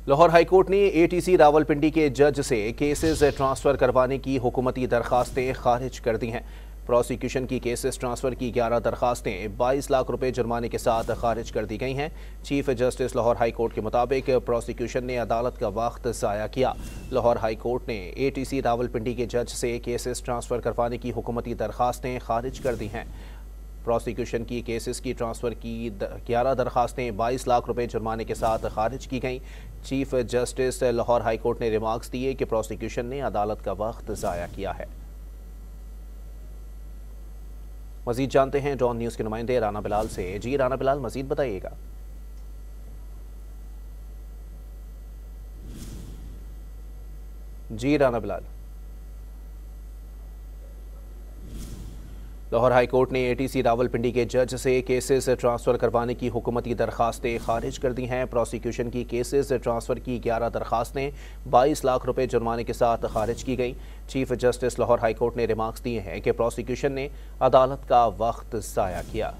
Lahore high court ने ATC Rawalpindi के जज से केसेस ट्रांसफर करवाने की हुकूमती दरखास्तें खारिज कर दी हैं। प्रोसिक्यूशन की केसेस ट्रांसफर की 11 दरखास्तें 22 लाख रुपए जुर्माने के साथ खारिज कर दी गई हैं। चीफ जस्टिस लाहौर हाईकोर्ट के मुताबिक प्रोसिक्यूशन ने अदालत का वक्त ज़ाया किया। लाहौर हाईकोर्ट ने एटीसी रावलपिंडी के जज से केसेस ट्रांसफर करवाने की हुकूमती दरखास्तें खारिज कर दी हैं। प्रोसिक्यूशन की केसेस की ट्रांसफ़र की 11 दरखास्तें 22 लाख रुपए जुर्माने के साथ खारिज की गईं। चीफ जस्टिस लाहौर हाईकोर्ट ने रिमार्क्स दिए कि प्रोसिक्यूशन ने अदालत का वक्त ज़ाया किया है। मजीद जानते हैं डॉन न्यूज़ के नुमाइंदे राना बिलाल से। जी राना बिलाल, मजीद बताइएगा। जी राना बिलाल। लाहौर हाईकोर्ट ने एटीसी रावलपिंडी के जज से केसेस ट्रांसफ़र करवाने की हुकूमती दरखास्तें खारिज कर दी हैं। प्रोसिक्यूशन की केसेस ट्रांसफ़र की 11 दरखास्तें 22 लाख रुपए जुर्माने के साथ खारिज की गई। चीफ जस्टिस लाहौर हाईकोर्ट ने रिमार्क्स दिए हैं कि प्रोसिक्यूशन ने अदालत का वक्त ज़ाया किया।